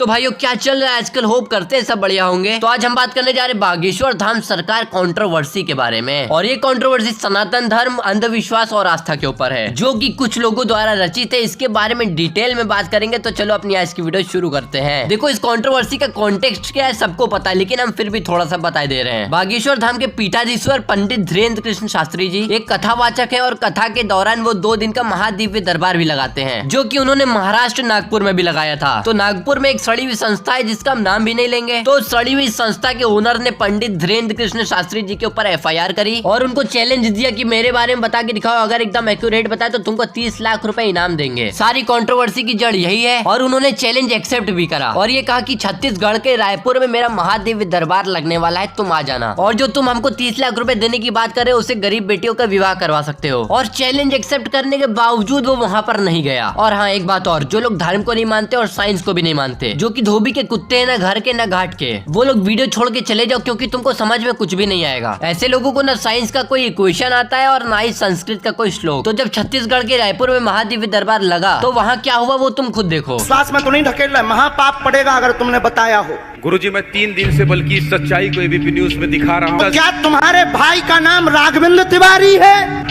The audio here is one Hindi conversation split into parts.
तो भाइयों क्या चल रहा है आजकल, होप करते हैं सब बढ़िया होंगे। तो आज हम बात करने जा रहे हैं बागेश्वर धाम सरकार कंट्रोवर्सी के बारे में। और ये कंट्रोवर्सी सनातन धर्म, अंधविश्वास और आस्था के ऊपर है, जो कि कुछ लोगों द्वारा रचित है। इसके बारे में डिटेल में बात करेंगे। तो चलो अपनी आज की वीडियो शुरू करते हैं। देखो, इस कंट्रोवर्सी का कॉन्टेक्स्ट क्या है सबको पता है, लेकिन हम फिर भी थोड़ा सा बता दे रहे हैं। बागेश्वर धाम के पीठाधीश्वर पंडित धीरेन्द्र कृष्ण शास्त्री जी एक कथावाचक है, और कथा के दौरान वो 2 दिन का महादिव्य दरबार भी लगाते हैं, जो कि उन्होंने महाराष्ट्र नागपुर में भी लगाया था। तो नागपुर में एक सड़ी हुई संस्था है जिसका हम नाम भी नहीं लेंगे। तो सड़ी हुई संस्था के ओनर ने पंडित धीरेन्द्र कृष्ण शास्त्री जी के ऊपर FIR करी और उनको चैलेंज दिया कि मेरे बारे में बता के दिखाओ, अगर एकदम एक्यूरेट बताए तो तुमको 30 लाख रुपए इनाम देंगे। सारी कंट्रोवर्सी की जड़ यही है, और उन्होंने चैलेंज एक्सेप्ट भी करा और ये कहा कि छत्तीसगढ़ के रायपुर में मेरा महादिव्य दरबार लगने वाला है, तुम आ जाना, और जो तुम हमको 30 लाख रुपए देने की बात कर रहे हो उससे गरीब बेटियों का विवाह करवा सकते हो। और चैलेंज एक्सेप्ट करने के बावजूद वो वहाँ पर नहीं गया। और हाँ, एक बात और, जो लोग धर्म को नहीं मानते और साइंस को भी नहीं मानते, जो कि धोबी के कुत्ते हैं, ना घर के ना घाट के, वो लोग वीडियो छोड़ के चले जाओ, क्योंकि तुमको समझ में कुछ भी नहीं आएगा। ऐसे लोगों को ना साइंस का कोई इक्वेशन आता है और ना ही संस्कृत का कोई श्लोक। तो जब छत्तीसगढ़ के रायपुर में महादिव्य दरबार लगा तो वहाँ क्या हुआ वो तुम खुद देखो। विश्वास में तो नहीं ढकेल रहा, महापाप पड़ेगा अगर तुमने बताया हो। गुरुजी, मैं 3 दिन से बल्कि इस सच्चाई को ABP न्यूज में दिखा रहा हूँ। तो क्या तुम्हारे भाई का नाम राघवेंद्र तिवारी है?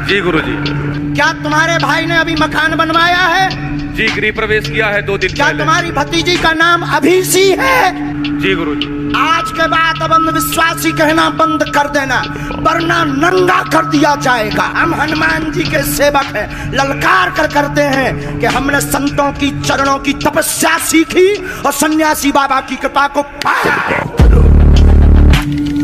जी गुरुजी। क्या तुम्हारे भाई ने अभी मकान बनवाया है? जी, गृह प्रवेश किया है 2 दिन क्या पहले। तुम्हारी भतीजी का नाम अभिषी है? जी गुरुजी। आज के बाद अब अंधविश्वासी कहना बंद कर देना, वरना नंगा कर दिया जाएगा। हम हनुमान जी के सेवक हैं, ललकार कर करते हैं कि हमने संतों की चरणों की तपस्या सीखी और सन्यासी बाबा की कृपा को पाया।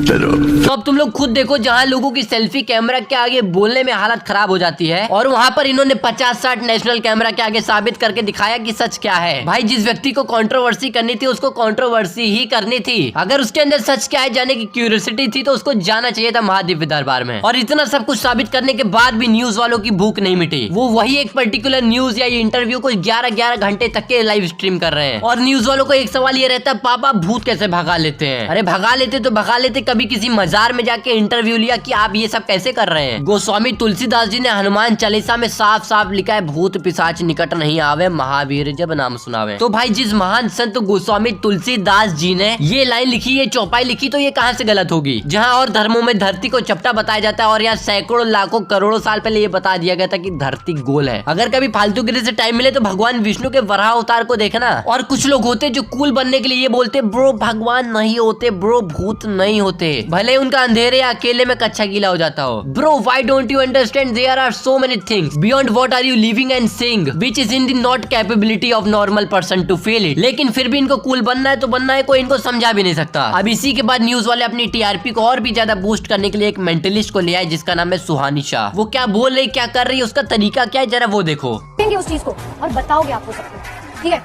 तो अब तुम लोग खुद देखो, जहाँ लोगों की सेल्फी कैमरा के आगे बोलने में हालत खराब हो जाती है, और वहाँ पर इन्होंने 50-60 नेशनल कैमरा के आगे साबित करके दिखाया कि सच क्या है। भाई, जिस व्यक्ति को कंट्रोवर्सी करनी थी उसको कंट्रोवर्सी ही करनी थी। अगर उसके अंदर सच क्या है जाने की क्यूरियोसिटी थी तो उसको जाना चाहिए था महादिव्य दरबार में। और इतना सब कुछ साबित करने के बाद भी न्यूज वालों की भूख नहीं मिटी। वो वही एक पर्टिकुलर न्यूज या इंटरव्यू को 11-11 घंटे तक के लाइव स्ट्रीम कर रहे हैं। और न्यूज वालों को एक सवाल ये रहता है, पापा भूत कैसे भगा लेते हैं? अरे भगा लेते तो भगा लेते, कभी किसी मजार में जाके इंटरव्यू लिया कि आप ये सब कैसे कर रहे हैं? गोस्वामी तुलसीदास जी ने हनुमान चालीसा में साफ साफ लिखा है, भूत पिशाच निकट नहीं आवे, महावीर जब नाम सुनावे। तो भाई, जिस महान संत गोस्वामी तुलसीदास जी ने ये लाइन लिखी, ये चौपाई लिखी, तो ये कहाँ से गलत होगी? जहाँ और धर्मों में धरती को चपटा बताया जाता है, और यहाँ सैकड़ों लाखों करोड़ों साल पहले ये बता दिया गया था कि धरती गोल है। अगर कभी फालतूगिरी से टाइम मिले तो भगवान विष्णु के वराह अवतार को देखना। और कुछ लोग होते जो कूल बनने के लिए ये बोलते, ब्रो भगवान नहीं होते, ब्रो भूत नहीं होते, भले उनका अंधेरे या अकेले में कच्चा गीला हो जाता हो। Bro, why don't you understand there are so many things beyond what are you living and seeing which is in the not capability of normal person to feel it. लेकिन फिर भी इनको कूल बनना है तो बनना है, कोई इनको समझा भी नहीं सकता। अब इसी के बाद न्यूज वाले अपनी TRP को और भी ज्यादा बूस्ट करने के लिए एक मेंटलिस्ट को ले आए जिसका नाम है सुहानी शाह। वो क्या बोल रही, क्या कर रही है, उसका तरीका क्या है, जरा वो देखो। उस चीज को और बताओगे आपको सबको, ठीक है?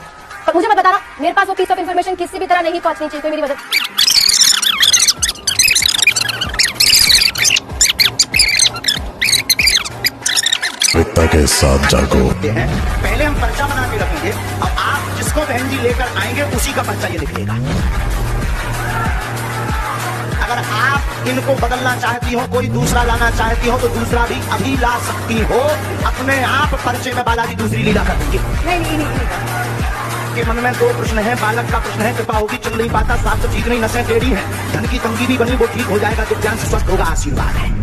पर मुझे मत बताना, मेरे पास वो पीस ऑफ इंफॉर्मेशन किसी भी तरह नहीं पहुंचनी चाहिए, कोई मेरी मदद। के साथ जागो। पहले हम पर्चा बना के रखेंगे, अब आप जिसको बहन जी लेकर आएंगे उसी का पर्चा ये लिख लेगा। अगर आप इनको बदलना चाहती हो, कोई दूसरा लाना चाहती हो, तो दूसरा भी अभी ला सकती हो। अपने आप पर्चे में बालाजी दूसरी लीला कर देंगे। नहीं। के मन में 2 प्रश्न है, बालक का प्रश्न है, कृपा होगी चल नहीं पाता, साथ तो ठीक नहीं, नसें टेढ़ी है, धन की तंगी भी बनी वो ठीक हो जाएगा, तो ज्ञान से स्वस्थ होगा, आशीर्वाद है।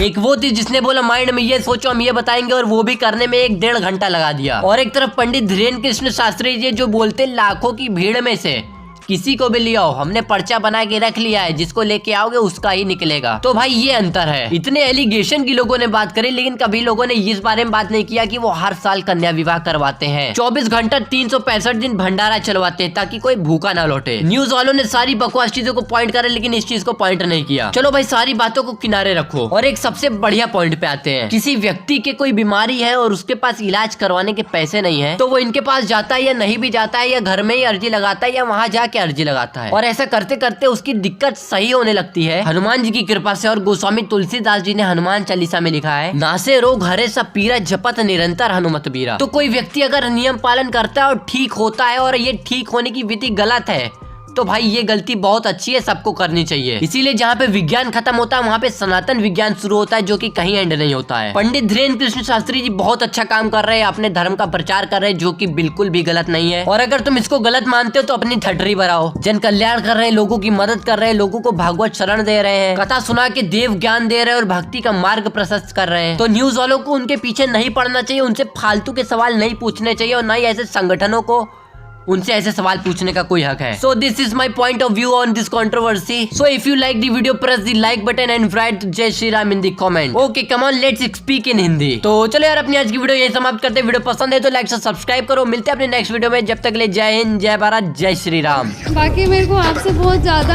एक वो थी जिसने बोला माइंड में ये सोचो हम ये बताएंगे, और वो भी करने में 1-1.5 घंटा लगा दिया। और एक तरफ पंडित धीरेन्द्र कृष्ण शास्त्री जी जो बोलते लाखों की भीड़ में से किसी को भी ले आओ, हमने पर्चा बना के रख लिया है, जिसको लेके आओगे उसका ही निकलेगा। तो भाई ये अंतर है। इतने एलिगेशन की लोगों ने बात करी, लेकिन कभी लोगों ने इस बारे में बात नहीं किया कि वो हर साल कन्या विवाह करवाते हैं, 24 घंटा 365 दिन भंडारा चलवाते हैं ताकि कोई भूखा ना लौटे। न्यूज वालों ने सारी बकवास चीजों को पॉइंट करे, लेकिन इस चीज को पॉइंट नहीं किया। चलो भाई, सारी बातों को किनारे रखो और एक सबसे बढ़िया पॉइंट पे आते हैं। किसी व्यक्ति के कोई बीमारी है और उसके पास इलाज करवाने के पैसे नहीं है, तो वो इनके पास जाता है या नहीं भी जाता है, या घर में ही अर्जी लगाता है, या वहाँ जाके अर्जी लगाता है, और ऐसा करते करते उसकी दिक्कत सही होने लगती है हनुमान जी की कृपा से। और गोस्वामी तुलसीदास जी ने हनुमान चालीसा में लिखा है, नासे रोग हरे सब पीरा, जपत निरंतर हनुमत बीरा। तो कोई व्यक्ति अगर नियम पालन करता है और ठीक होता है, और ये ठीक होने की विधि गलत है, तो भाई ये गलती बहुत अच्छी है, सबको करनी चाहिए। इसीलिए जहाँ पे विज्ञान खत्म होता है वहाँ पे सनातन विज्ञान शुरू होता है, जो कि कहीं एंड नहीं होता है। पंडित धीरेन्द्र कृष्ण शास्त्री जी बहुत अच्छा काम कर रहे हैं, अपने धर्म का प्रचार कर रहे हैं, जो कि बिल्कुल भी गलत नहीं है। और अगर तुम इसको गलत मानते हो तो अपनी ठटरी भराओ। जन कल्याण कर रहे हैं, लोगों की मदद कर रहे हैं, लोगों को भागवत शरण दे रहे हैं, कथा सुना के देव ज्ञान दे रहे हैं और भक्ति का मार्ग प्रशस्त कर रहे हैं। तो न्यूज वालों को उनके पीछे नहीं पड़ना चाहिए, उनसे फालतू के सवाल नहीं पूछने चाहिए और ना ही ऐसे संगठनों को उनसे ऐसे सवाल पूछने का कोई हक है। So this is my point of view on this controversy. So if you like the video press the like button and write Jai Shri Ram in the comment. Okay come on let's speak in Hindi. तो चलो यार अपनी आज की वीडियो यही समाप्त करते हैं। वीडियो पसंद है तो लाइक से सब्सक्राइब करो। मिलते हैं अपने नेक्स्ट वीडियो में, जब तक के लिए जय हिंद, जय भारत, जय श्री राम। बाकी मेरे को आपसे बहुत ज्यादा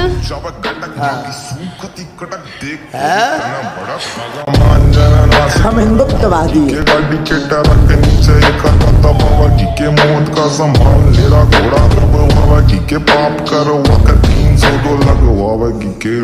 हम हिंदुत्ववादी हैं। गाड़ी के टरक के नीचे एक बाबा जी के मौत का सम्मान ले रहा घोड़ा बाबा जी के पाप करो 302 लगवा के